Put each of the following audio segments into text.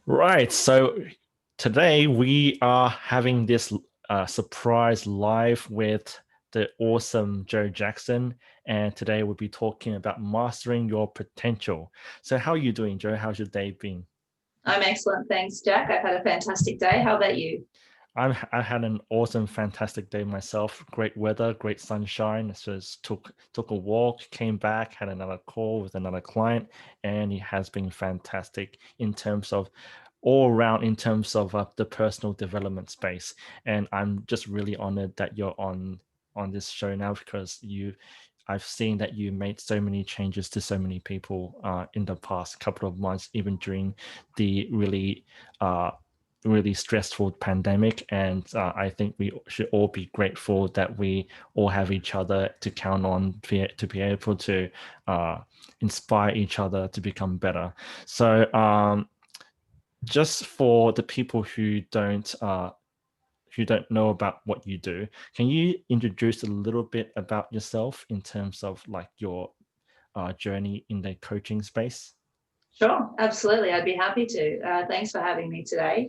Right. So today we are having this surprise live with the awesome Joe Jackson. And today we'll be talking about mastering your potential. So how are you doing, Joe? How's your day been? I'm excellent. Thanks, Jack. I've had a fantastic day. How about you? I had an awesome, fantastic day myself. Great weather, great sunshine. So just took a walk, came back, had another call with another client, and it has been fantastic in terms of all around in terms of the personal development space. And I'm just really honored that you're on this show now because I've seen that you made so many changes to so many people in the past couple of months, even during the uh, really stressful pandemic. And I think we should all be grateful that we all have each other to count on to be able to uh, inspire each other to become better. So just for the people who don't know about what you do, can you introduce a little bit about yourself in terms of like your journey in the coaching space? Sure, absolutely. I'd be happy to. Thanks for having me today.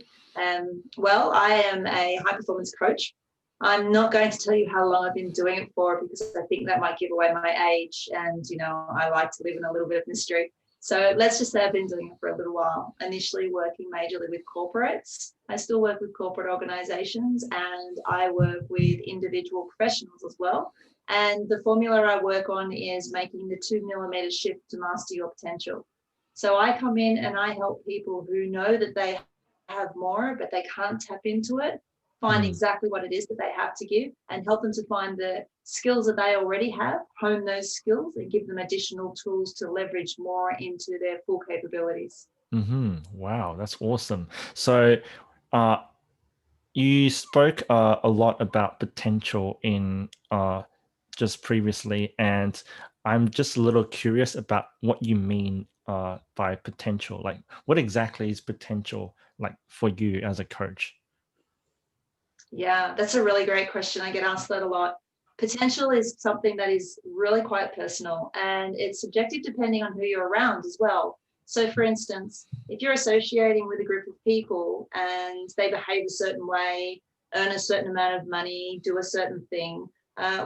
Well, I am a high performance coach. I'm not going to tell you how long I've been doing it for because I think that might give away my age. And, I like to live in a little bit of mystery. So let's just say I've been doing it for a little while, initially working majorly with corporates. I still work with corporate organizations and I work with individual professionals as well. And the formula I work on is making the 2 millimeter shift to master your potential. So I come in and I help people who know that they have more, but they can't tap into it, find Mm, exactly what it is that they have to give and help them to find the skills that they already have, hone those skills and give them additional tools to leverage more into their full capabilities. wow, that's awesome. So uh, you spoke a lot about potential in just previously, and I'm just a little curious about what you mean by potential. Like, what exactly is potential like for you as a coach? Yeah, that's a really great question. I get asked that a lot. Potential is something that is really quite personal and it's subjective depending on who you're around as well. So, for instance, if you're associating with a group of people and they behave a certain way, earn a certain amount of money, do a certain thing,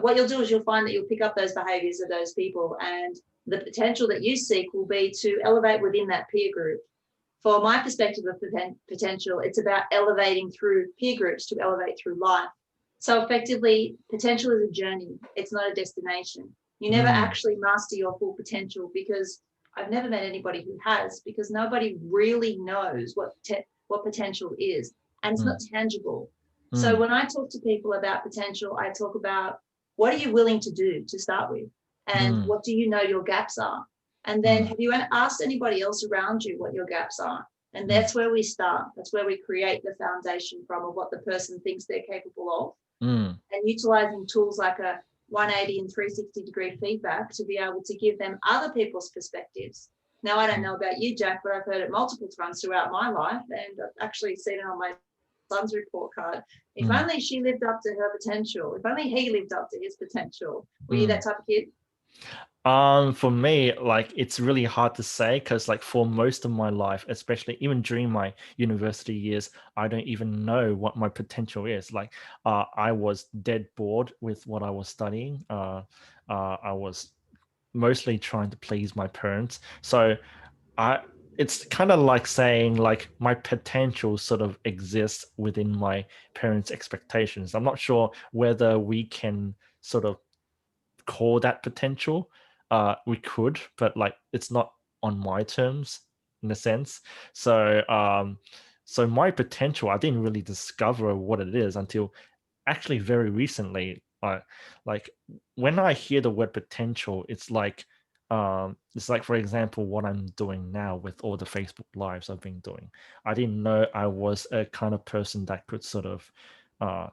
what you'll do is you'll find that you'll pick up those behaviors of those people, and the potential that you seek will be to elevate within that peer group. For my perspective of potential, it's about elevating through peer groups to elevate through life. So effectively, potential is a journey. It's not a destination. You never Mm, actually master your full potential because I've never met anybody who has, because nobody really knows what potential is, and it's not mm, tangible. So mm, when I talk to people about potential, I talk about what are you willing to do to start with, and mm, what do you know your gaps are, and then mm, have you asked anybody else around you what your gaps are? And mm, that's where we start. That's where we create the foundation from of what the person thinks they're capable of. mm, And utilizing tools like a 180 and 360-degree feedback to be able to give them other people's perspectives. Now, I don't mm, know about you, Jack, but I've heard it multiple times throughout my life. And I've actually seen it on my son's report card. If mm, only she lived up to her potential, if only he lived up to his potential. Were you mm. that type of kid? For me, like it's really hard to say because like for most of my life, especially even during my university years, I don't even know what my potential is. Like I was dead bored with what I was studying. I was mostly trying to please my parents. So I it's kind of like saying like my potential sort of exists within my parents' expectations. I'm not sure whether we can sort of call that potential. We could, but like it's not on my terms in a sense. So my potential, I didn't really discover what it is until actually very recently. Like when I hear the word potential, it's like for example what I'm doing now with all the Facebook lives I've been doing. I didn't know I was a kind of person that could sort of uh,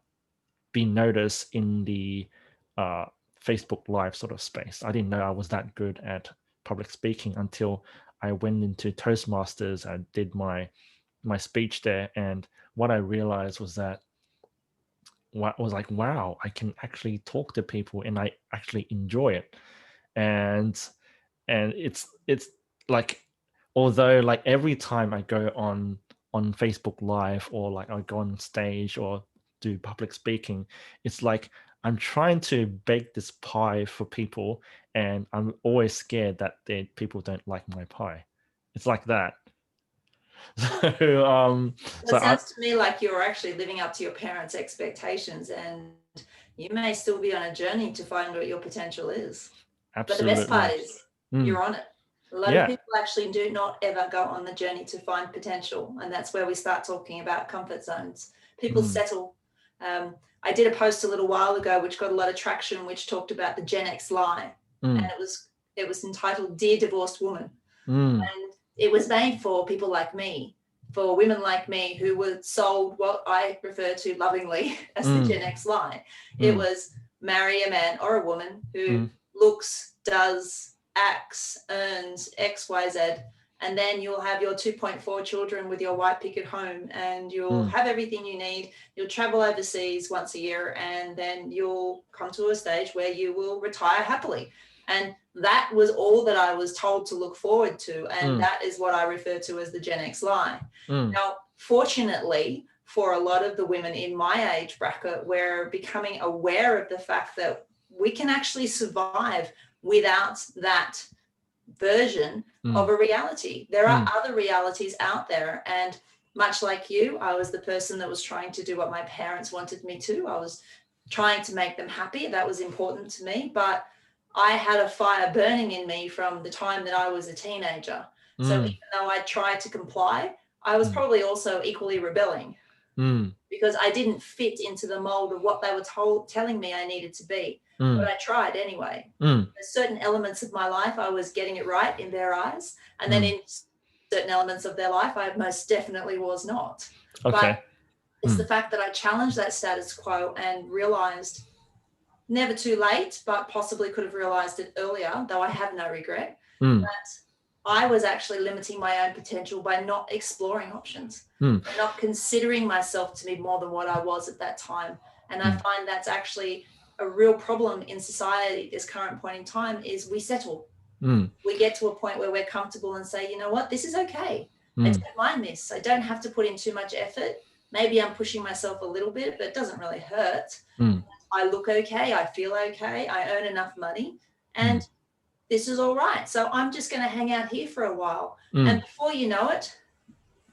be noticed in the uh, Facebook Live sort of space. I didn't know I was that good at public speaking until I went into Toastmasters. I did my speech there, and what I realized was that what was like, wow, I can actually talk to people, and I actually enjoy it. And it's like although like every time I go on Facebook Live, or like I go on stage or do public speaking, it's like I'm trying to bake this pie for people, and I'm always scared that people don't like my pie. It's like that. So Well, it sounds to me like you're actually living up to your parents' expectations, and you may still be on a journey to find what your potential is. But the best part absolutely. is you're on it. A lot of Yeah. people actually do not ever go on the journey to find potential. And that's where we start talking about comfort zones. People settle. I did a post a little while ago, which got a lot of traction, which talked about the Gen X lie. And it was entitled Dear Divorced Woman. And it was made for people like me, for women like me who were sold what I refer to lovingly as the Gen X lie. It was marry a man or a woman who looks, does, acts, earns X, Y, Z, and then you'll have your 2.4 children with your white picket home, and you'll have everything you need. You'll travel overseas once a year, and then you'll come to a stage where you will retire happily. And that was all that I was told to look forward to. And that is what I refer to as the Gen X lie. Now, fortunately, for a lot of the women in my age bracket, we're becoming aware of the fact that we can actually survive without that version of a reality. There are other realities out there. And much like you, I was the person that was trying to do what my parents wanted me to. I was trying to make them happy. That was important to me. But I had a fire burning in me from the time that I was a teenager. So even though I tried to comply, I was probably also equally rebelling because I didn't fit into the mold of what they were telling me I needed to be. But I tried anyway. There's certain elements of my life, I was getting it right in their eyes. And then in certain elements of their life, I most definitely was not. Okay. But it's the fact that I challenged that status quo and realized, never too late, but possibly could have realized it earlier, though I have no regret, that I was actually limiting my own potential by not exploring options, and not considering myself to be more than what I was at that time. And I find that's actually a real problem in society at this current point in time is we settle. We get to a point where we're comfortable and say, you know what, this is okay. I don't mind this. I don't have to put in too much effort. Maybe I'm pushing myself a little bit, but it doesn't really hurt. I look okay. I feel okay. I earn enough money. And this is all right. So I'm just going to hang out here for a while. And before you know it,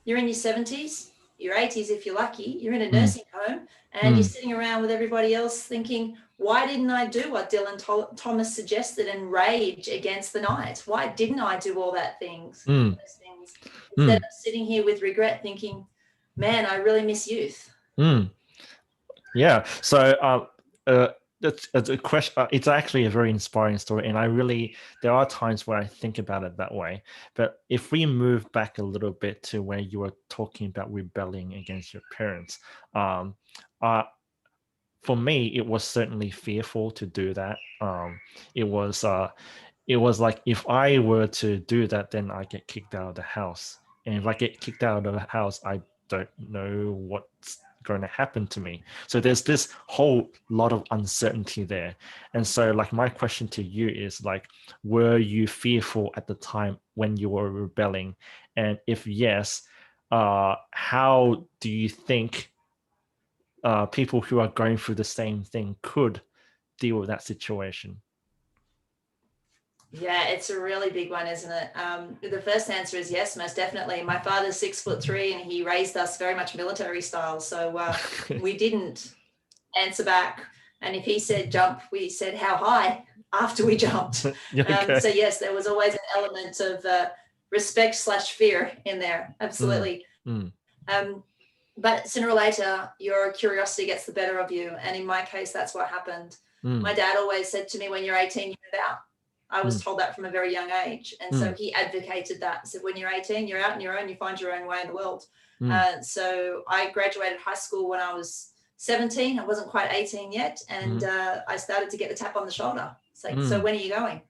you're in your 70s, your 80s if you're lucky, you're in a nursing home, and you're sitting around with everybody else thinking, why didn't I do what Dylan Thomas suggested and rage against the night? Why didn't I do all those things? Instead of sitting here with regret thinking, man, I really miss youth. Yeah. So that's a question. It's actually a very inspiring story, and there are times where I think about it that way. But if we move back a little bit to where you were talking about rebelling against your parents, for me, it was certainly fearful to do that. It was like, if I were to do that, then I get kicked out of the house, and if I get kicked out of the house, I don't know what's going to happen to me. So there's this whole lot of uncertainty there. And so, like, my question to you is, like, were you fearful at the time when you were rebelling? And if yes, how do you think people who are going through the same thing could deal with that situation? Yeah, it's a really big one, isn't it? The first answer is yes, most definitely. My father's 6'3", and he raised us very much military style. So we didn't answer back. And if he said jump, we said how high after we jumped. Okay. So yes, there was always an element of respect/fear in there. Absolutely. But sooner or later, your curiosity gets the better of you. And in my case, that's what happened. My dad always said to me, when you're 18, you move out. I was told that from a very young age. And so he advocated that. So when you're 18, you're out on your own, you find your own way in the world. So I graduated high school when I was 17. I wasn't quite 18 yet. And I started to get the tap on the shoulder. It's like, so when are you going?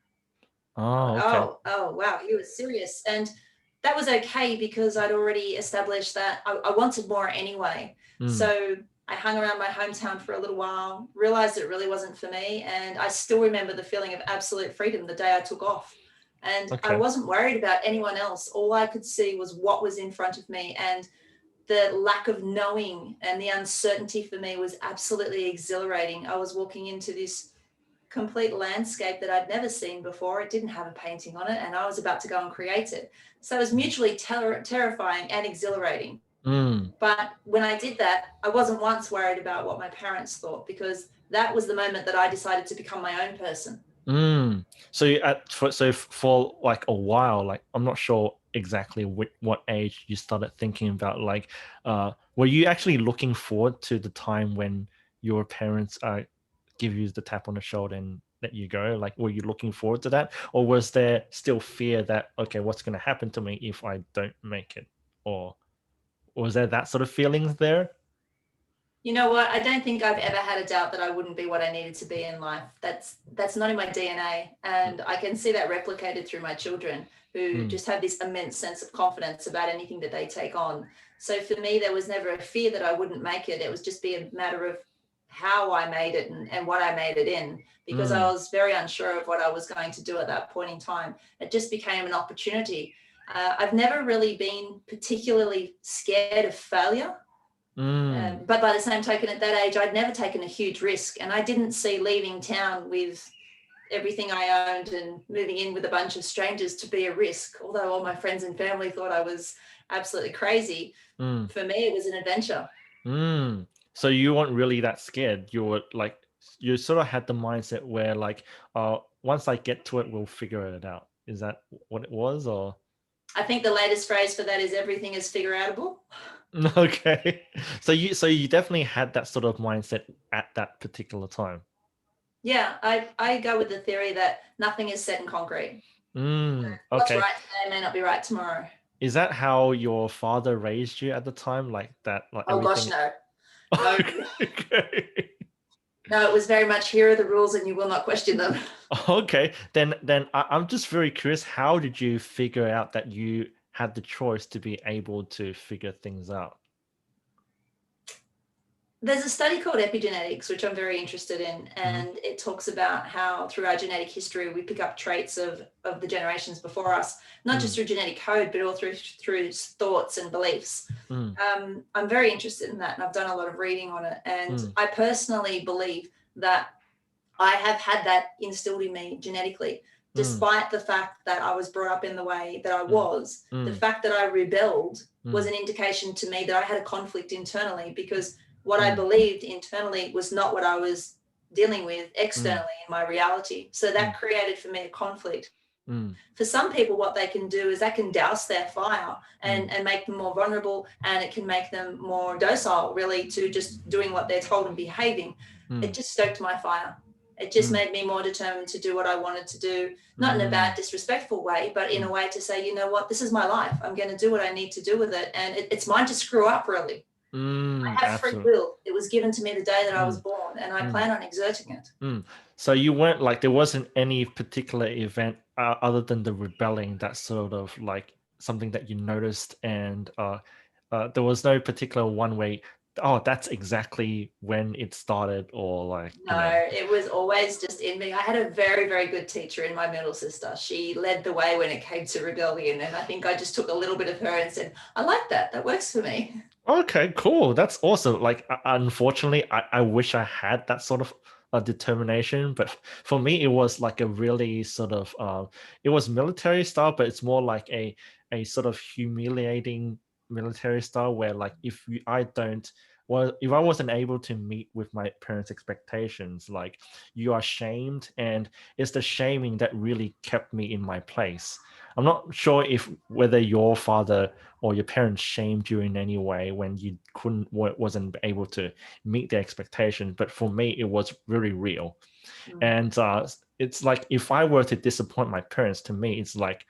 Oh, okay. Oh, wow. He was serious. And that was okay because I'd already established that I wanted more anyway. So I hung around my hometown for a little while, realized it really wasn't for me. And I still remember the feeling of absolute freedom the day I took off. And I wasn't worried about anyone else. All I could see was what was in front of me. And the lack of knowing and the uncertainty for me was absolutely exhilarating. I was walking into this complete landscape that I'd never seen before. It didn't have a painting on it, and I was about to go and create it. So it was mutually terrifying and exhilarating. Mm. But when I did that, I wasn't once worried about what my parents thought, because that was the moment that I decided to become my own person. Mm. So for like a while, like I'm not sure exactly what age you started thinking about, like were you actually looking forward to the time when your parents give you the tap on the shoulder and let you go? Like, were you looking forward to that, or was there still fear that, okay, what's going to happen to me if I don't make it, or was there that sort of feelings there? You know what? I don't think I've ever had a doubt that I wouldn't be what I needed to be in life. That's not in my DNA, and I can see that replicated through my children, who Mm. just have this immense sense of confidence about anything that they take on. So for me, there was never a fear that I wouldn't make it. It was just be a matter of how I made it, and what I made it in, because I Mm. was very unsure of what I was going to do at that point in time. It just became an opportunity. I've never really been particularly scared of failure. Mm. But by the same token, at that age, I'd never taken a huge risk, and I didn't see leaving town with everything I owned and moving in with a bunch of strangers to be a risk. Although all my friends and family thought I was absolutely crazy, Mm. for me, it was an adventure. Mm. So you weren't really that scared. You were like, you sort of had the mindset where like, once I get to it, we'll figure it out. Is that what it was, or? I think the latest phrase for that is everything is figure outable. Okay. So you definitely had that sort of mindset at that particular time. Yeah, I go with the theory that nothing is set in concrete. What's Okay. right today may not be right tomorrow. Is that how your father raised you at the time? Like that, like Oh gosh, everything? no. No, Okay. no, it was very much here are the rules and you will not question them. Okay, then I'm just very curious. How did you figure out that you had the choice to be able to figure things out? There's a study called epigenetics, which I'm very interested in, Hmm. and it talks about how through our genetic history we pick up traits of the generations before us, not just Mm. through genetic code, but all through thoughts and beliefs. Mm. I'm very interested in that, and I've done a lot of reading on it. And Mm. I personally believe that I have had that instilled in me genetically, Mm. despite the fact that I was brought up in the way that I Mm. was. The Mm. fact that I rebelled was Mm. an indication to me that I had a conflict internally, because what I Mm. believed internally was not what I was dealing with Mm. externally in my reality. So that Mm. created for me a conflict. Mm. For some people, what they can do is that can douse their fire, Mm. and make them more vulnerable, and it can make them more docile, really, to just doing what they're told and behaving. It Mm. just stoked my fire. It just Mm. made me more determined to do what I wanted to do, not in a Mm. bad, disrespectful way, but in Mm. a way to say, you know what, this is my life. I'm going to do what I need to do with it. And it's mine to screw up, really. I have free Absolutely. will. It was given to me the day that I was Mm. born, and I Mm. plan on exerting it. Mm. So you weren't like, there wasn't any particular event other than the rebelling that sort of like something that you noticed, and there was no particular one way. Oh, that's exactly when it started, or like, you No, know. it was always just in me. I had a very, very good teacher in my middle sister. She led the way when it came to rebellion. And I think I just took a little bit of her and said, I like that. That works for me. Okay, cool. That's awesome. Like, unfortunately, I wish I had that sort of determination, but for me, it was like a really sort of it was military style, but it's more like a sort of humiliating military style where like I don't, well, if I wasn't able to meet with my parents' expectations, like you are shamed, and it's the shaming that really kept me in my place. I'm not sure if whether your father or your parents shamed you in any way when you wasn't able to meet their expectations, but for me it was really real. Mm. And it's like, if I were to disappoint my parents, to me it's like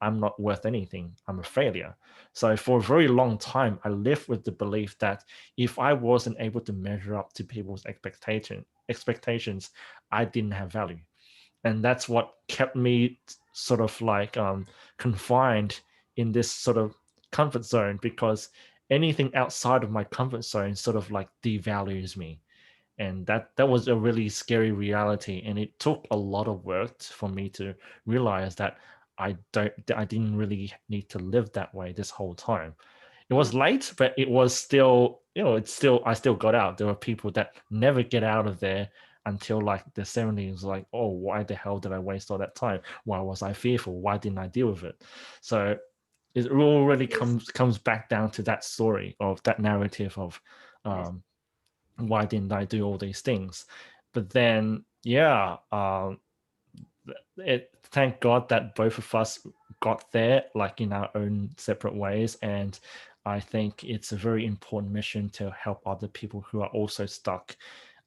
I'm not worth anything, I'm a failure. So for a very long time I lived with the belief that if I wasn't able to measure up to people's expectations, I didn't have value. And that's what kept me sort of like confined in this sort of comfort zone, because anything outside of my comfort zone sort of like devalues me. And that was a really scary reality, and it took a lot of work for me to realize that I didn't really need to live that way this whole time. It was late, but it was still, I still got out. There were people that never get out of there until like the 70s, like, oh, why the hell did I waste all that time? Why was I fearful? Why didn't I deal with it? So it all really comes back down to that story, of that narrative of why didn't I do all these things? But then, thank God that both of us got there, like in our own separate ways. And I think it's a very important mission to help other people who are also stuck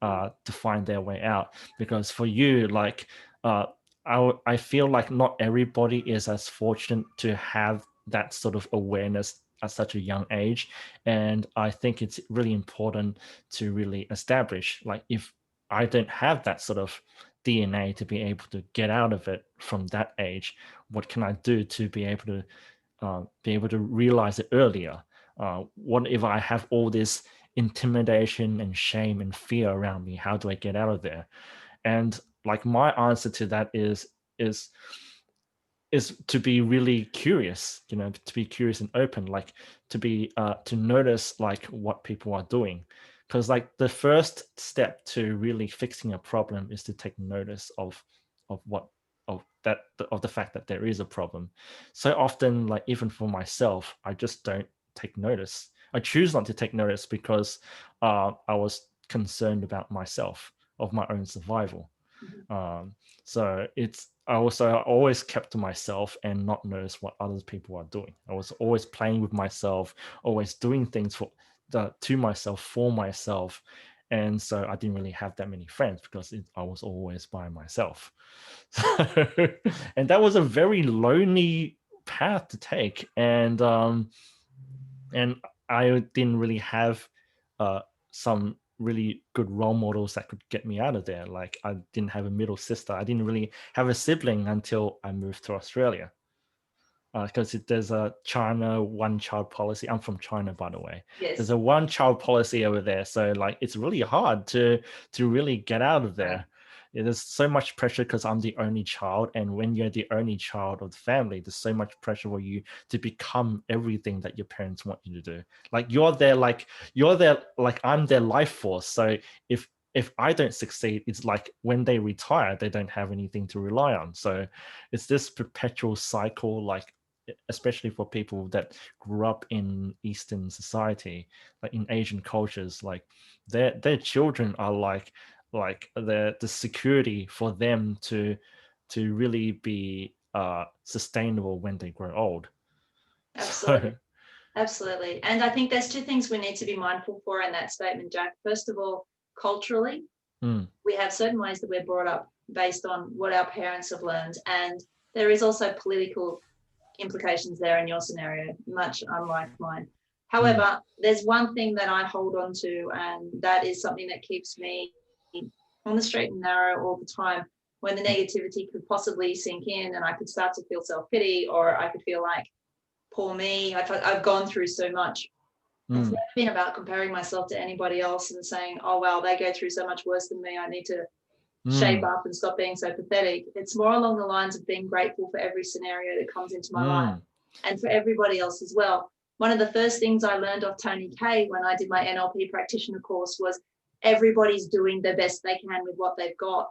to find their way out. Because for you, like, I feel like not everybody is as fortunate to have that sort of awareness at such a young age. And I think it's really important to really establish, like, if I don't have that sort of DNA to be able to get out of it from that age, what can I do to be able to realize it earlier? What if I have all this intimidation and shame and fear around me? How do I get out of there? And like, my answer to that is to be really curious, to be curious and open, like to be to notice like what people are doing. Because like the first step to really fixing a problem is to take notice of what of the fact that there is a problem. So often, like even for myself, I just don't take notice. I choose not to take notice because I was concerned about myself, of my own survival. So I always kept to myself and not notice what other people are doing. I was always playing with myself, always doing things to myself, for myself. And so I didn't really have that many friends because I was always by myself. And that was a very lonely path to take. And I didn't really have some really good role models that could get me out of there. Like, I didn't have a middle sister. I didn't really have a sibling until I moved to Australia. Because there's a China one-child policy. I'm from China, by the way. Yes. There's a one-child policy over there, so like it's really hard to really get out of there. There's so much pressure because I'm the only child, and when you're the only child of the family, there's so much pressure for you to become everything that your parents want you to do. Like you're there, like I'm their life force. So if I don't succeed, it's like when they retire, they don't have anything to rely on. So it's this perpetual cycle, like especially for people that grew up in Eastern society, like in Asian cultures, like their children are like the security for them to really be sustainable when they grow old. Absolutely. Absolutely. And I think there's two things we need to be mindful for in that statement, Jack. First of all, culturally, we have certain ways that we're brought up based on what our parents have learned. And there is also political implications there in your scenario, much unlike mine. However, there's one thing that I hold on to, and that is something that keeps me on the straight and narrow all the time when the negativity could possibly sink in and I could start to feel self-pity, or I could feel like, poor me, I've gone through so much. It's never been about comparing myself to anybody else and saying, oh, wow, they go through so much worse than me. I need to shape up and stop being so pathetic. It's more along the lines of being grateful for every scenario that comes into my life and for everybody else as well. One of the first things I learned off Tony Kay when I did my NLP practitioner course was everybody's doing the best they can with what they've got.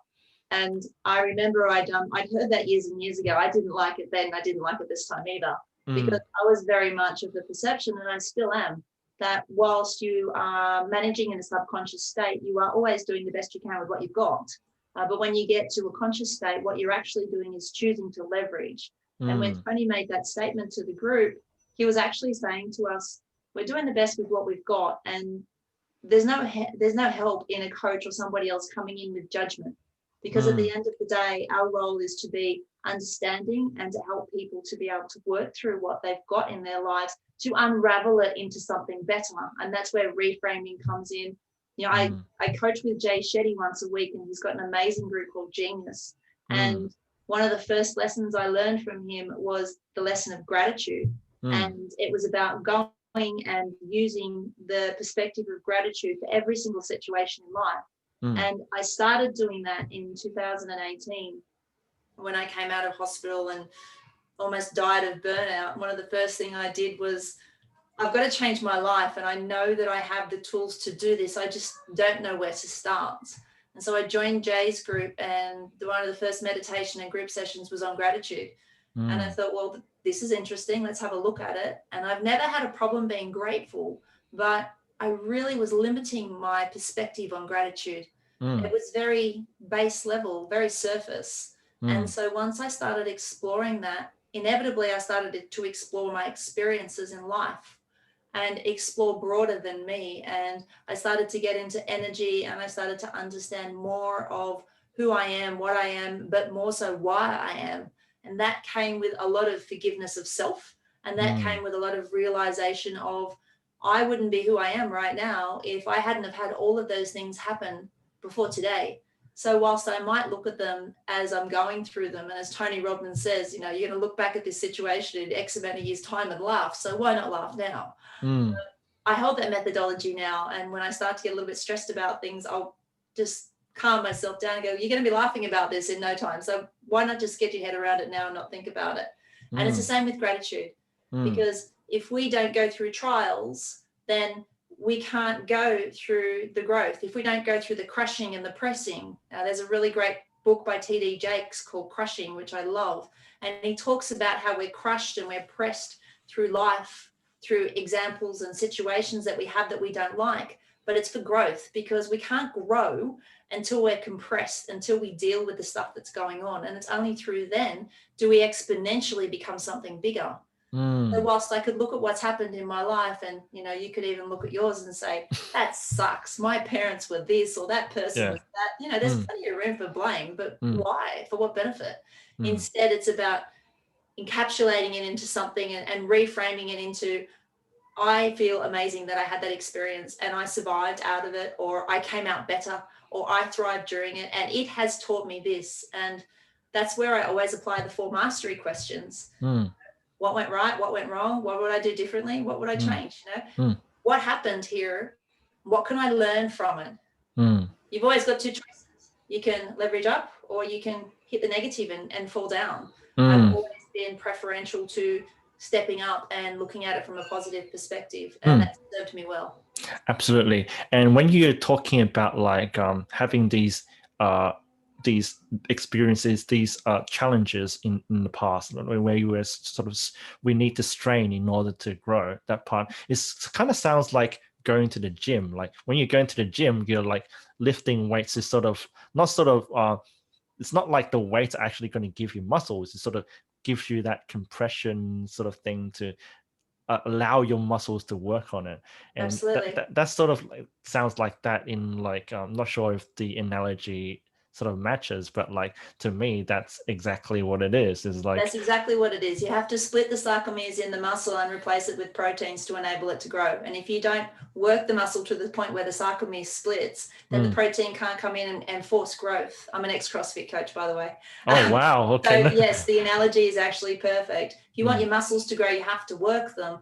And I remember I'd heard that years and years ago. I didn't like it then. I didn't like it this time either, because I was very much of the perception, and I still am, that whilst you are managing in a subconscious state, you are always doing the best you can with what you've got. But when you get to a conscious state, what you're actually doing is choosing to leverage. And when Tony made that statement to the group, he was actually saying to us, we're doing the best with what we've got. And there's no help in a coach or somebody else coming in with judgment. Because at the end of the day, our role is to be understanding and to help people to be able to work through what they've got in their lives, to unravel it into something better. And that's where reframing comes in. You know, I coach with Jay Shetty once a week, and he's got an amazing group called Genius. And one of the first lessons I learned from him was the lesson of gratitude. And it was about going and using the perspective of gratitude for every single situation in life. And I started doing that in 2018 when I came out of hospital and almost died of burnout. One of the first things I did was I've got to change my life, and I know that I have the tools to do this. I just don't know where to start. And so I joined Jay's group, and one of the first meditation and group sessions was on gratitude. And I Mm, thought, well, this is interesting. Let's have a look at it. And I've never had a problem being grateful, but I really was limiting my perspective on gratitude. It mm, was very base level, very surface. And mm, so once I started exploring that, inevitably I started to explore my experiences in life and explore broader than me. And I started to get into energy, and I started to understand more of who I am, what I am, but more so why I am. And that came with a lot of forgiveness of self. And that mm, came with a lot of realization of I wouldn't be who I am right now if I hadn't have had all of those things happen before today. So whilst I might look at them as I'm going through them, and as Tony Robbins says, you know, you're going to look back at this situation in X amount of years' time and laugh. So why not laugh now? mm, I hold that methodology now. And when I start to get a little bit stressed about things, I'll just calm myself down and go, you're going to be laughing about this in no time. So why not just get your head around it now and not think about it? And it's the mm, same with gratitude, mm, because if we don't go through trials, then we can't go through the growth. If we don't go through the crushing and the pressing, there's a really great book by T.D. Jakes called Crushing, which I love. And he talks about how we're crushed and we're pressed through life, through examples and situations that we have that we don't like. But it's for growth, because we can't grow until we're compressed, until we deal with the stuff that's going on. And it's only through then do we exponentially become something bigger. So mm. whilst I could look at what's happened in my life, and you know, you could even look at yours and say, that sucks. My parents were this, or that person Yeah. was that. You know, there's Mm, plenty of room for blame, but mm, why? For what benefit? mm, Instead, it's about encapsulating it into something, and reframing it into, I feel amazing that I had that experience and I survived out of it, or I came out better, or I thrived during it. And it has taught me this. And that's where I always apply the 4 mastery questions. mm, What went right? What went wrong? What would I do differently? What would I mm, change? You know, mm, what happened here? What can I learn from it? mm, You've always got 2 choices. You can leverage up, or you can hit the negative and fall down. I've mm, always been preferential to stepping up and looking at it from a positive perspective. And mm. that's served me well. Absolutely. And when you're talking about like having uh these experiences, these challenges in the past, where you were sort of we need to strain in order to grow, that part is kind of sounds like going to the gym. Like when you're going to the gym, you're like lifting weights is sort of not sort of it's not like the weights are actually going to give you muscles. It sort of gives you that compression sort of thing to allow your muscles to work on it, and Absolutely. that sort of like, sounds like that in like I'm not sure if the analogy sort of matches, but like to me that's exactly what it is That's like exactly what it is. You have to split the sarcomeres in the muscle and replace it with proteins to enable it to grow. And if you don't work the muscle to the point where the sarcomere splits, then the mm. protein can't come in and force growth. I'm an ex-CrossFit coach, by the way. Oh wow, okay. So yes, the analogy is actually perfect. If you want Mm, your muscles to grow, you have to work them.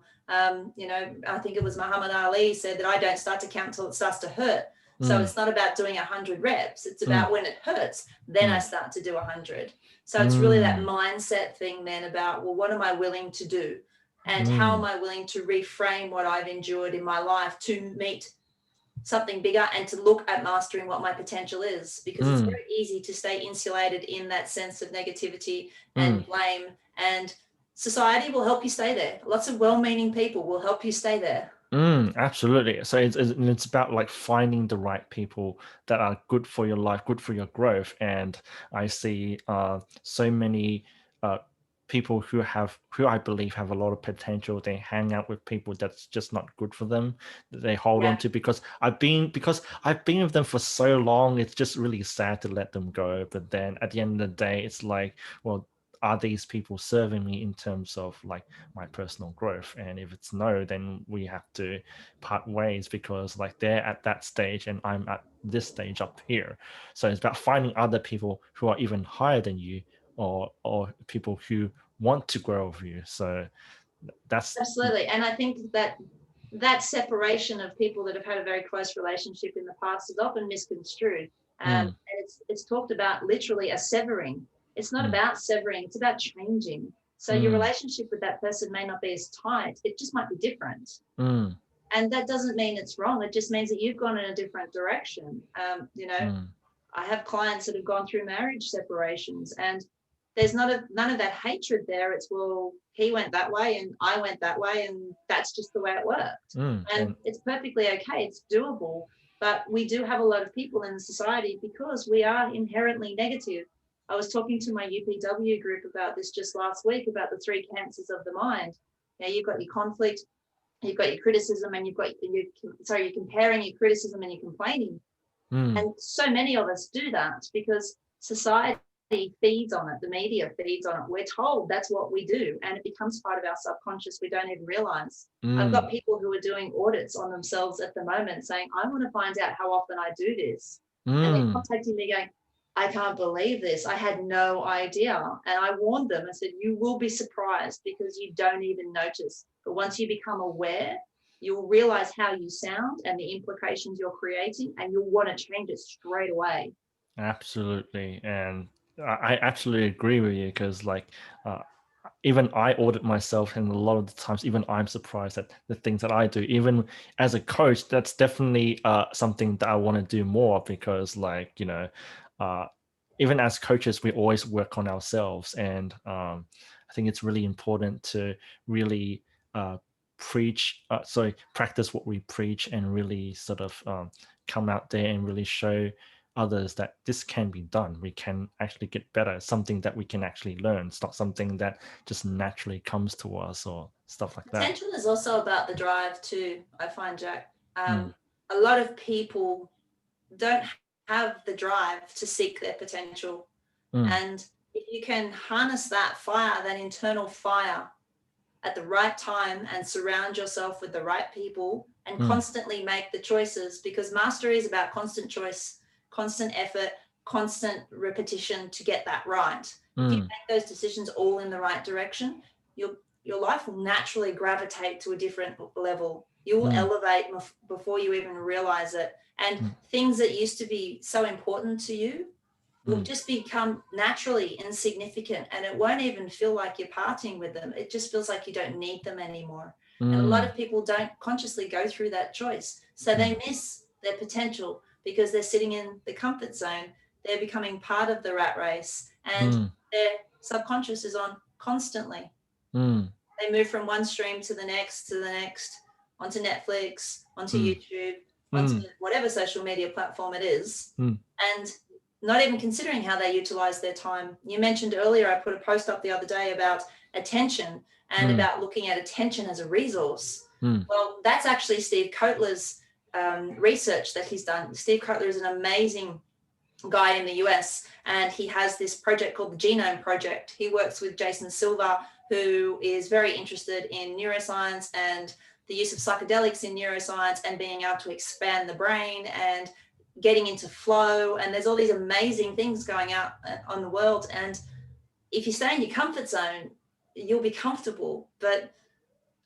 You know, I think it was Muhammad Ali said that I don't start to count till it starts to hurt. So mm, it's not about doing 100 reps. It's mm, about when it hurts, then I mm, start to do 100. So it's really that mm, mindset thing then about, well, what am I willing to do? And how am mm, I willing to reframe what I've endured in my life to meet something bigger, and to look at mastering what my potential is? Because it's mm, very easy to stay insulated in that sense of negativity and mm. blame. And society will help you stay there. Lots of well-meaning people will help you stay there. Absolutely. So it's about like finding the right people that are good for your life, good for your growth. And I see so many people who I believe have a lot of potential. They hang out with people that's just not good for them. That they hold on Yeah, to because I've been with them for so long. It's just really sad to let them go. But then at the end of the day, it's like, well, are these people serving me in terms of like my personal growth? And if it's no, then we have to part ways, because like they're at that stage and I'm at this stage up here. So it's about finding other people who are even higher than you, or people who want to grow with you. So that's absolutely. And I think that that separation of people that have had a very close relationship in the past is often misconstrued. mm, And it's talked about literally a severing. It's not mm, about severing, it's about changing. So your relationship with that person may not be as tight. It just might be different. Mm. And that doesn't mean it's wrong. It just means that you've gone in a different direction. I have clients that have gone through marriage separations, and there's none of that hatred there. It's, well, he went that way and I went that way, and that's just the way it worked. And it's perfectly okay. It's doable. But we do have a lot of people in the society, because we are inherently negative. I was talking to my UPW group about this just last week, about the 3 cancers of the mind. Now, you've got your conflict, you've got your criticism, and you're comparing your criticism and you're complaining. And so many of us do that because society feeds on it, the media feeds on it. We're told that's what we do, and it becomes part of our subconscious. We don't even realize. I've got people who are doing audits on themselves at the moment saying, I want to find out how often I do this. And they're contacting me going, I can't believe this. I had no idea. And I warned them. I said, you will be surprised because you don't even notice. But once you become aware, you'll realize how you sound and the implications you're creating, and you'll want to change it straight away. Absolutely. And I absolutely agree with you, because even I audit myself, and a lot of the times even I'm surprised at the things that I do. Even as a coach, that's definitely something that I want to do more, because even as coaches, we always work on ourselves. And I think it's really important to really practice what we preach, and really sort of come out there and really show others that this can be done. We can actually get better. It's something that we can actually learn. It's not something that just naturally comes to us or stuff like that. Potential is also about the drive too, I find, Jack. A lot of people don't have the drive to seek their potential. And if you can harness that fire, that internal fire, at the right time, and surround yourself with the right people, and constantly make the choices, because mastery is about constant choice, constant effort, constant repetition to get that right. If you make those decisions all in the right direction, your life will naturally gravitate to a different level. You will elevate before you even realize it. And things that used to be so important to you will just become naturally insignificant, and it won't even feel like you're parting with them. It just feels like you don't need them anymore. And a lot of people don't consciously go through that choice. So they miss their potential because they're sitting in the comfort zone. They're becoming part of the rat race, and their subconscious is on constantly. They move from one stream to the next, onto Netflix, onto YouTube, onto whatever social media platform it is. And not even considering how they utilize their time. You mentioned earlier, I put a post up the other day about attention, and about looking at attention as a resource. Well, that's actually Steve Kotler's research that he's done. Steve Kotler is an amazing guy in the US, and he has this project called the Genome Project. He works with Jason Silva, who is very interested in neuroscience and the use of psychedelics in neuroscience, and being able to expand the brain and getting into flow. And there's all these amazing things going out on the world. And if you stay in your comfort zone, you'll be comfortable. But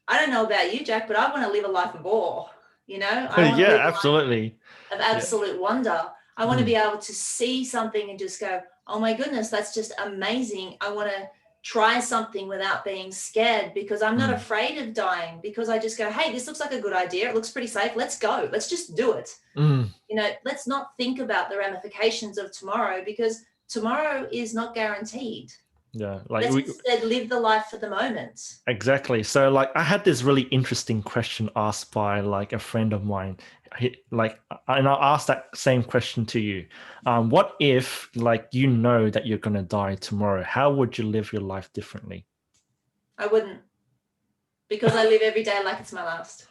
I don't know about you, Jack, but I want to live a life of awe. I want to live absolutely. a life of absolute wonder. I want to be able to see something and just go, oh my goodness, that's just amazing. I want to try something without being scared, because I'm not afraid of dying, because I just go, hey, this looks like a good idea. It looks pretty safe. Let's go. Let's just do it. Let's not think about the ramifications of tomorrow, because tomorrow is not guaranteed. Let's instead live the life for the moment. Exactly. So I had this really interesting question asked by a friend of mine. And I'll ask that same question to you. What if that you're going to die tomorrow? How would you live your life differently? I wouldn't, because I live every day like it's my last.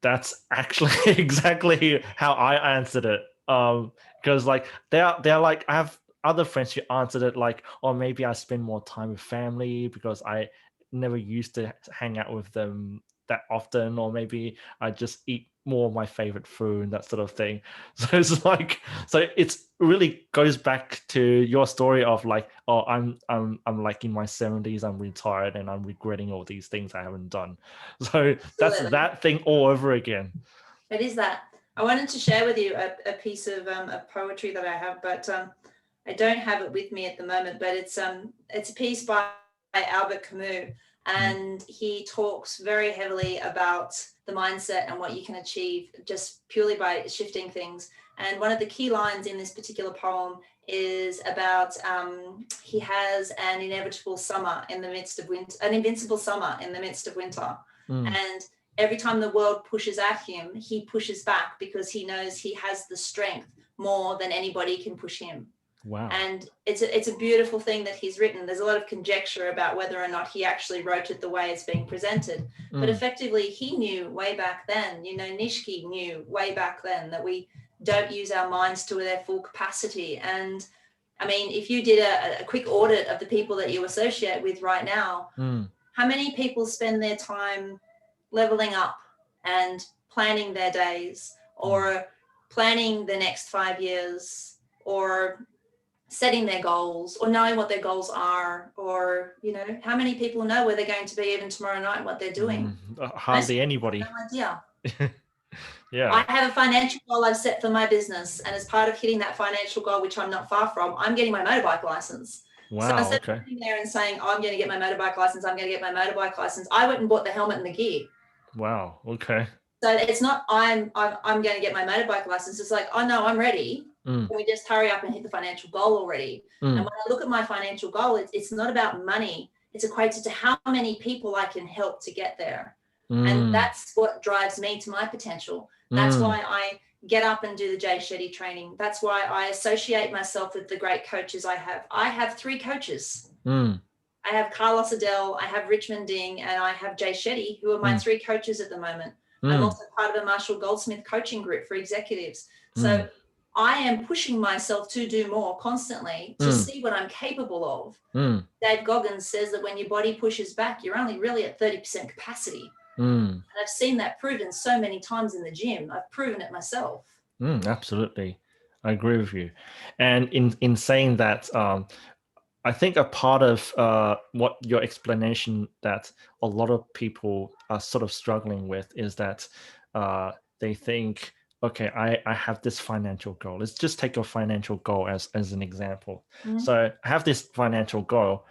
That's actually exactly how I answered it. Because they're I have other friends who answered it or maybe I spend more time with family because I never used to hang out with them that often, or maybe I just eat more of my favorite food and that sort of thing. So it's really goes back to your story of I'm in my 70s, I'm retired, and I'm regretting all these things I haven't done. So that's that thing all over again. It is that. I wanted to share with you a piece of poetry that I have, but I don't have it with me at the moment. But it's a piece by Albert Camus, and he talks very heavily about the mindset and what you can achieve just purely by shifting things. And one of the key lines in this particular poem is about he has an inevitable summer in the midst of winter, an invincible summer in the midst of winter. And every time the world pushes at him, he pushes back because he knows he has the strength more than anybody can push him. Wow. And it's a beautiful thing that he's written. There's a lot of conjecture about whether or not he actually wrote it the way it's being presented. But effectively, he knew way back then, Nishiki knew way back then that we don't use our minds to their full capacity. And I mean, if you did a quick audit of the people that you associate with right now, how many people spend their time leveling up and planning their days, or planning the next 5 years, or setting their goals, or knowing what their goals are, or how many people know where they're going to be even tomorrow night and what they're doing? Hardly anybody. No idea. Yeah. I have a financial goal I've set for my business, and as part of hitting that financial goal, which I'm not far from, I'm getting my motorbike license. Wow. So instead of sitting there and saying, oh, I'm going to get my motorbike license, I'm going to get my motorbike license, I went and bought the helmet and the gear. Wow. Okay. So it's not I'm going to get my motorbike license. It's like, oh no, I'm ready. Can we just hurry up and hit the financial goal already? And when I look at my financial goal, it's not about money. It's equated to how many people I can help to get there. And that's what drives me to my potential. That's why I get up and do the Jay Shetty training. That's why I associate myself with the great coaches I have. I have 3 coaches. I have Carlos Adele, I have Richmond Ding, and I have Jay Shetty, who are my 3 coaches at the moment. I'm also part of a Marshall Goldsmith coaching group for executives. So I am pushing myself to do more constantly to see what I'm capable of. Dave Goggins says that when your body pushes back, you're only really at 30% capacity. And I've seen that proven so many times in the gym. I've proven it myself. Absolutely. I agree with you. And in saying that, I think a part of what your explanation that a lot of people are sort of struggling with is that they think, okay, I have this financial goal. Let's just take your financial goal as an example. So I have this financial goal.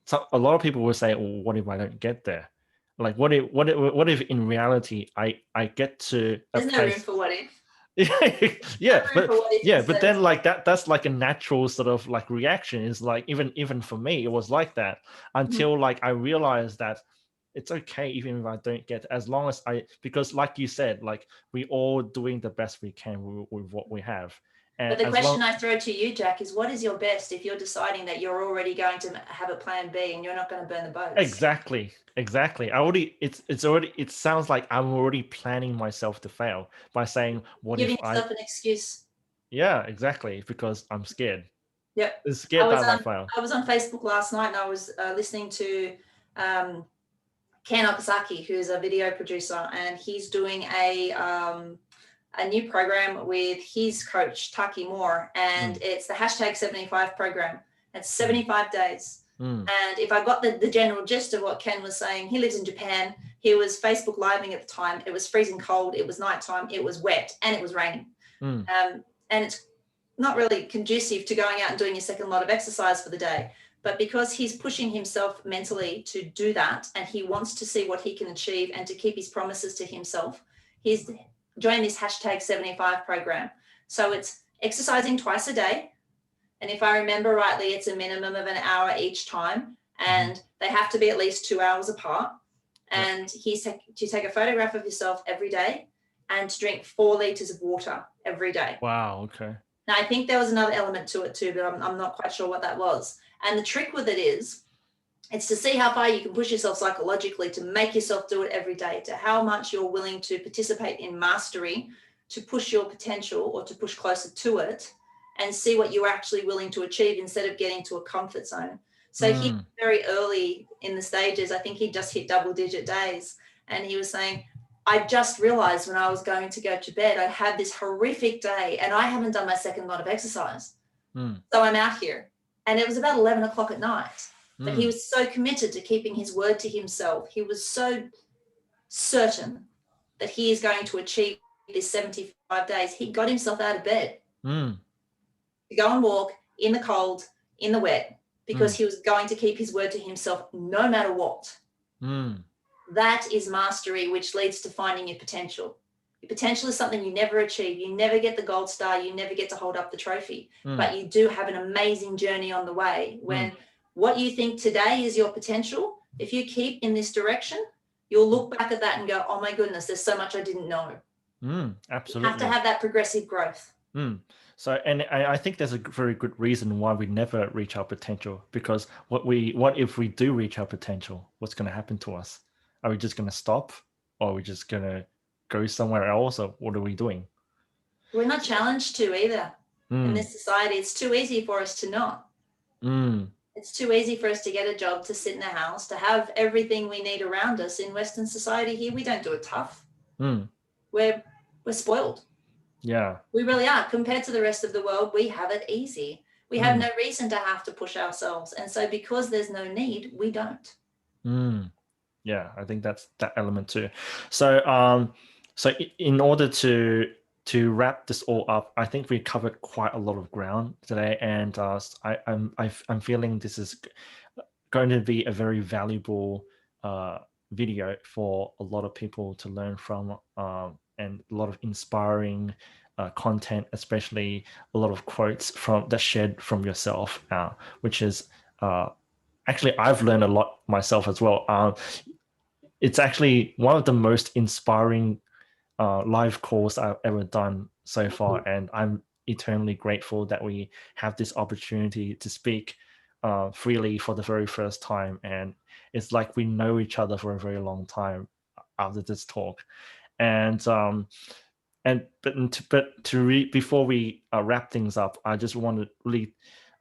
So a lot of people will say, well, what if I don't get there? Like, what if in reality I get to a There's no room for what if. but then like that's like a natural sort of like reaction. Is like even for me it was like that until like I realized that it's okay even if I don't get, as long as because like you said, like we all doing the best we can with what we have. But the question I throw to you, Jack, is what is your best if you're deciding that you're already going to have a plan B and you're not going to burn the boats? Exactly. It sounds like I'm already planning myself to fail by saying, what giving if yourself an excuse. Yeah, exactly, because I'm scared. Yep. I'm scared that I might fail. I was on Facebook last night and I was listening to Ken Okazaki, who's a video producer, and he's doing a new program with his coach, Taki Moore, and it's the #75 program. It's 75 days. And if I got the general gist of what Ken was saying, he lives in Japan. He was Facebook living at the time. It was freezing cold. It was nighttime. It was wet and it was raining. And it's not really conducive to going out and doing your second lot of exercise for the day. But because he's pushing himself mentally to do that, and he wants to see what he can achieve and to keep his promises to himself, he's joined this #75 program. So it's exercising twice a day. And if I remember rightly, it's a minimum of an hour each time. And they have to be at least 2 hours apart. And he's to take a photograph of yourself every day and to drink 4 liters of water every day. Wow, okay. Now, I think there was another element to it too, but I'm not quite sure what that was. And the trick with it is, it's to see how far you can push yourself psychologically to make yourself do it every day, to how much you're willing to participate in mastery, to push your potential or to push closer to it, and see what you're actually willing to achieve instead of getting to a comfort zone. So he very early in the stages, I think he just hit double-digit days. And he was saying, I just realized when I was going to go to bed, I had this horrific day and I haven't done my second lot of exercise. So I'm out here. And it was about 11 o'clock at night. But he was so committed to keeping his word to himself. He was so certain that he is going to achieve this 75 days. He got himself out of bed to go and walk in the cold, in the wet, because he was going to keep his word to himself no matter what. That is mastery, which leads to finding your potential. Your potential is something you never achieve. You never get the gold star. You never get to hold up the trophy, but you do have an amazing journey on the way. When what you think today is your potential, if you keep in this direction, you'll look back at that and go, oh my goodness, there's so much I didn't know. Absolutely. You have to have that progressive growth. So, and I think there's a very good reason why we never reach our potential, because what if we do reach our potential? What's going to happen to us? Are we just going to stop, or are we just going to go somewhere else, or what are we doing? We're not challenged to either. In this society, it's too easy for us to not. It's too easy for us to get a job, to sit in a house, to have everything we need around us. In Western society here, we don't do it tough. We're spoiled. Yeah. We really are. Compared to the rest of the world, we have it easy. We have no reason to have to push ourselves. And so because there's no need, we don't. Yeah, I think that's that element too. So in order to wrap this all up, I think we covered quite a lot of ground today, and I'm feeling this is going to be a very valuable video for a lot of people to learn from, and a lot of inspiring content, especially a lot of quotes that shared from yourself, which is actually I've learned a lot myself as well. It's actually one of the most inspiring live calls I've ever done so far, and I'm eternally grateful that we have this opportunity to speak freely for the very first time. And it's like we know each other for a very long time after this talk. And before we wrap things up, I just want to really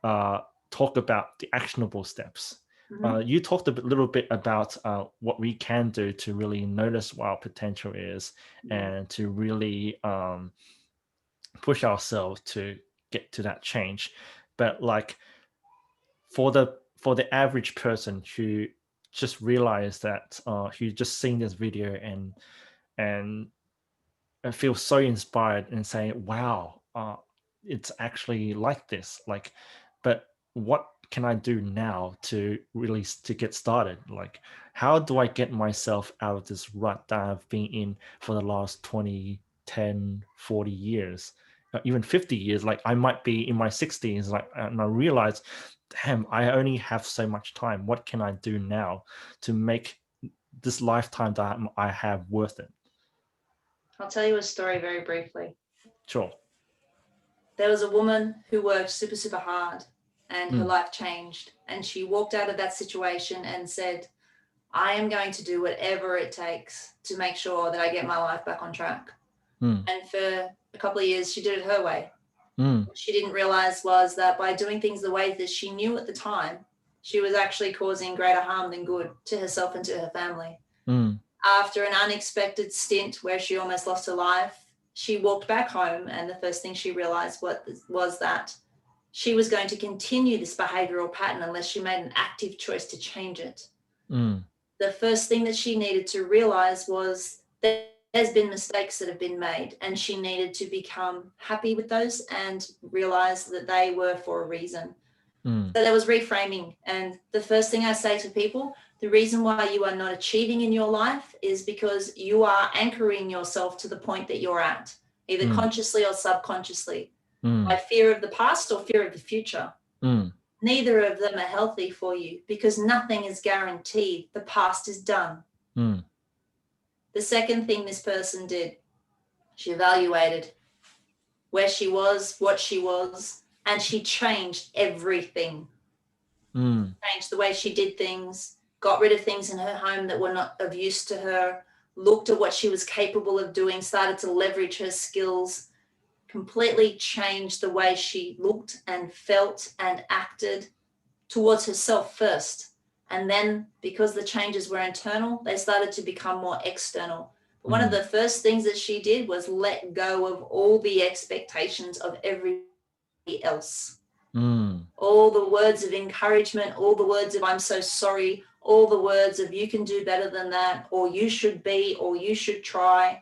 talk about the actionable steps. You talked a little bit about what we can do to really notice what our potential is, and to really push ourselves to get to that change. But like for the average person who just realized that, who just seen this video and feel so inspired and say, wow, it's actually like this. Like, but what can I do now to really to get started? Like, how do I get myself out of this rut that I've been in for the last 20, 10, 40 years, even 50 years? Like, I might be in my 60s, like, and I realize, damn, I only have so much time. What can I do now to make this lifetime that I have worth it? I'll tell you a story very briefly. Sure. There was a woman who worked super, super hard, and her life changed. And she walked out of that situation and said, I am going to do whatever it takes to make sure that I get my life back on track. And for a couple of years, she did it her way. What she didn't realize was that by doing things the way that she knew at the time, she was actually causing greater harm than good to herself and to her family. After an unexpected stint where she almost lost her life, she walked back home, and the first thing she realized was that she was going to continue this behavioral pattern unless she made an active choice to change it. The first thing that she needed to realize was that there's been mistakes that have been made, and she needed to become happy with those and realize that they were for a reason. So there was reframing. And the first thing I say to people, the reason why you are not achieving in your life is because you are anchoring yourself to the point that you're at, either consciously or subconsciously, by fear of the past or fear of the future. Neither of them are healthy for you, because nothing is guaranteed. The past is done. The second thing this person did, she evaluated where she was, what she was, and she changed everything. Changed the way she did things, got rid of things in her home that were not of use to her, looked at what she was capable of doing, started to leverage her skills, completely changed the way she looked and felt and acted towards herself first. And then, because the changes were internal, they started to become more external. But one of the first things that she did was let go of all the expectations of everybody else. All the words of encouragement, all the words of I'm so sorry, all the words of you can do better than that, or you should be, or you should try.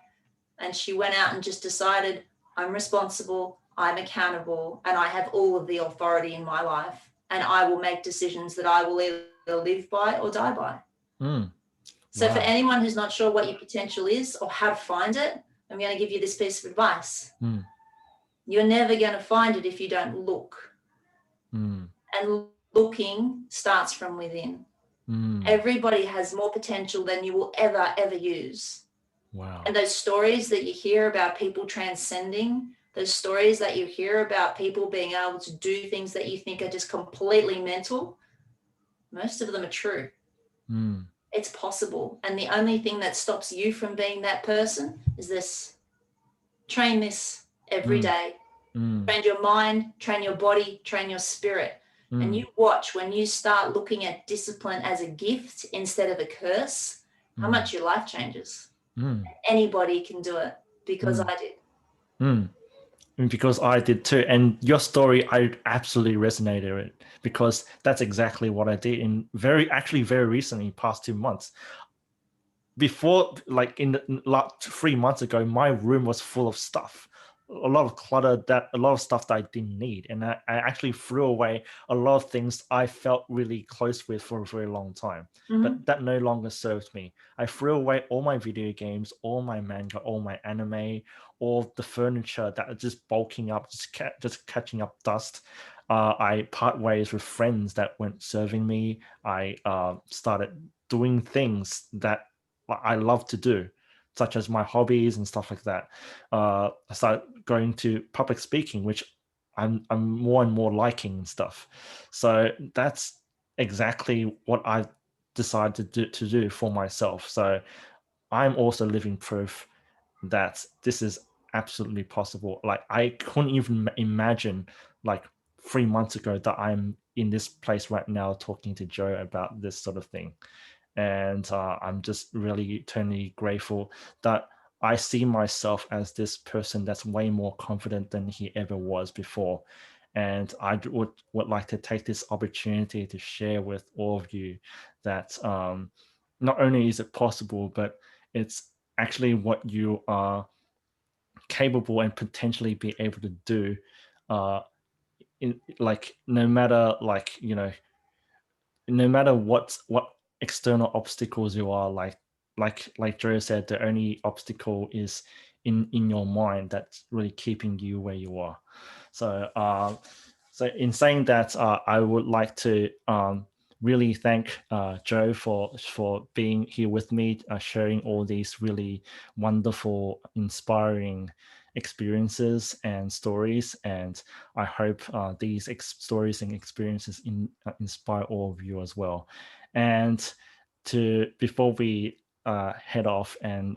And she went out and just decided, I'm responsible, I'm accountable, and I have all of the authority in my life. and I will make decisions that I will either live by or die by. So Wow. for anyone who's not sure what your potential is or how to find it, I'm going to give you this piece of advice. You're never going to find it if you don't look. And looking starts from within. Everybody has more potential than you will ever use. Wow. And those stories that you hear about people transcending, those stories that you hear about people being able to do things that you think are just completely mental, most of them are true. It's possible. And the only thing that stops you from being that person is this. Train this every day. Train your mind, train your body, train your spirit. And you watch when you start looking at discipline as a gift instead of a curse, how much your life changes. Anybody can do it because I did. Because I did too. And your story, I absolutely resonated with, because that's exactly what I did in very recently, past 2 months. Before, like in the last 3 months ago, my room was full of stuff, a lot of clutter, a lot of stuff that I didn't need. And I actually threw away a lot of things I felt really close with for a very long time, but that no longer served me. I threw away all my video games, all my manga, all my anime, all the furniture that are just bulking up, just catching up dust. I part ways with friends that weren't serving me. I started doing things that I love to do, such as my hobbies and stuff like that. I started going to public speaking, which I'm more and more liking and stuff. So that's exactly what I decided to do for myself. So I'm also living proof that this is absolutely possible. Like, I couldn't even imagine, like 3 months ago, that I'm in this place right now talking to Joe about this sort of thing. And I'm just really eternally grateful that I see myself as this person that's way more confident than he ever was before. And I would like to take this opportunity to share with all of you that not only is it possible, but it's actually what you are capable and potentially be able to do, in, like, no matter, like, no matter what external obstacles you are, like Joe said, the only obstacle is in your mind that's really keeping you where you are. So so in saying that, I would like to really thank Joe for being here with me, sharing all these really wonderful, inspiring experiences and stories. And I hope these stories and experiences inspire all of you as well. And before we head off and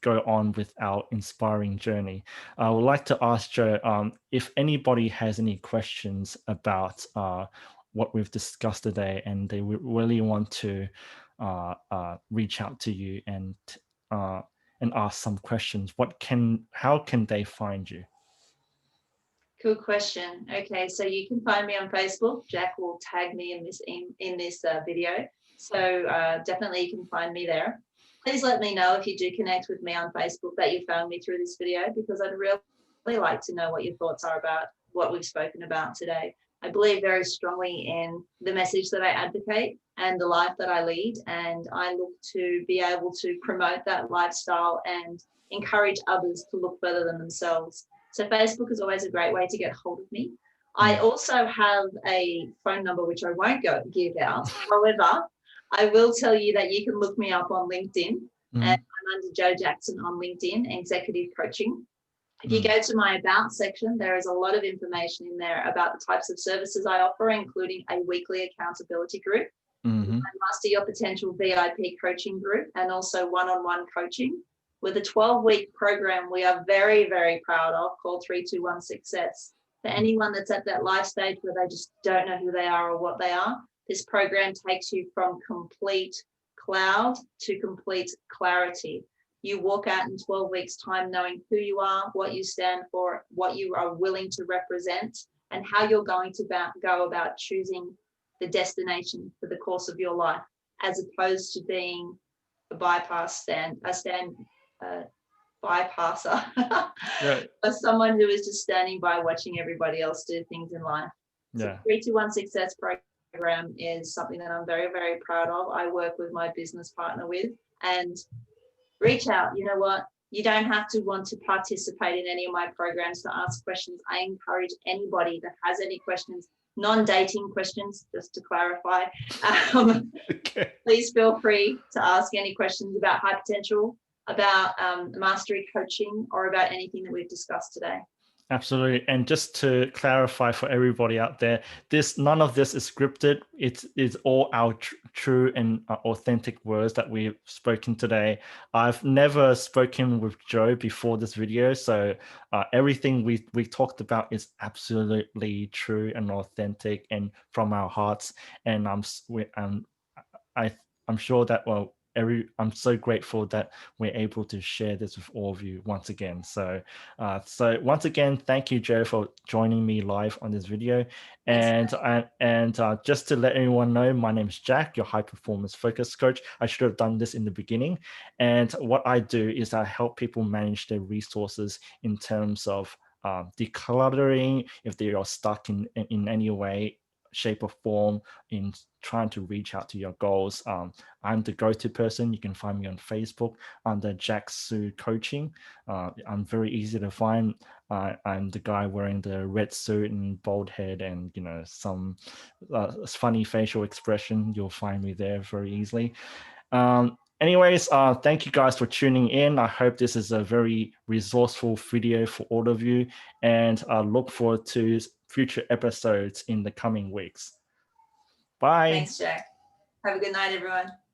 go on with our inspiring journey, I would like to ask Joe, if anybody has any questions about what we've discussed today, and they really want to reach out to you and ask some questions, how can they find you? Good question. Okay, so you can find me on Facebook. Jack will tag me in this video. So definitely you can find me there. Please let me know if you do connect with me on Facebook that you found me through this video, because I'd really like to know what your thoughts are about what we've spoken about today. I believe very strongly in the message that I advocate and the life that I lead, and I look to be able to promote that lifestyle and encourage others to look further than themselves. So Facebook is always a great way to get hold of me. I also have a phone number, which I won't give out. However, I will tell you that you can look me up on LinkedIn. And I'm under Joe Jackson on LinkedIn, Executive Coaching. If you go to my About section, there is a lot of information in there about the types of services I offer, including a weekly accountability group, my Master Your Potential VIP coaching group, and also one-on-one coaching with a 12-week program we are very, very proud of, called 321 Success. For anyone that's at that life stage where they just don't know who they are or what they are, this program takes you from complete cloud to complete clarity. You walk out in 12 weeks' time knowing who you are, what you stand for, what you are willing to represent, and how you're going to go about choosing the destination for the course of your life, as opposed to being a bypasser, Right. or someone who is just standing by watching everybody else do things in life. So Yeah. 321 Success Program is something that I'm very, very proud of. I work with my business partner with, and reach out. You know what? You don't have to want to participate in any of my programs to ask questions. I encourage anybody that has any questions, non-dating questions, just to clarify. Okay. Please feel free to ask any questions about high potential, about mastery coaching, or about anything that we've discussed today. Absolutely. And just to clarify for everybody out there, none of this is scripted. It is all our true and authentic words that we've spoken today. I've never spoken with Joe before this video, so everything we talked about is absolutely true and authentic and from our hearts. And I'm sure that I'm so grateful that we're able to share this with all of you once again. So once again, thank you, Joe, for joining me live on this video. Thanks, And just to let everyone know, my name is Jack, your high performance focus coach. I should have done this in the beginning. And what I do is I help people manage their resources in terms of decluttering if they are stuck in any way, shape, or form in trying to reach out to your goals. I'm the go-to person. You can find me on Facebook under Jack Sue Coaching. I'm very easy to find. I'm the guy wearing the red suit and bald head and some funny facial expression. You'll find me there very easily. Anyways, thank you guys for tuning in. I hope this is a very resourceful video for all of you, and I look forward to future episodes in the coming weeks. Bye. Thanks, Jack. Have a good night, everyone.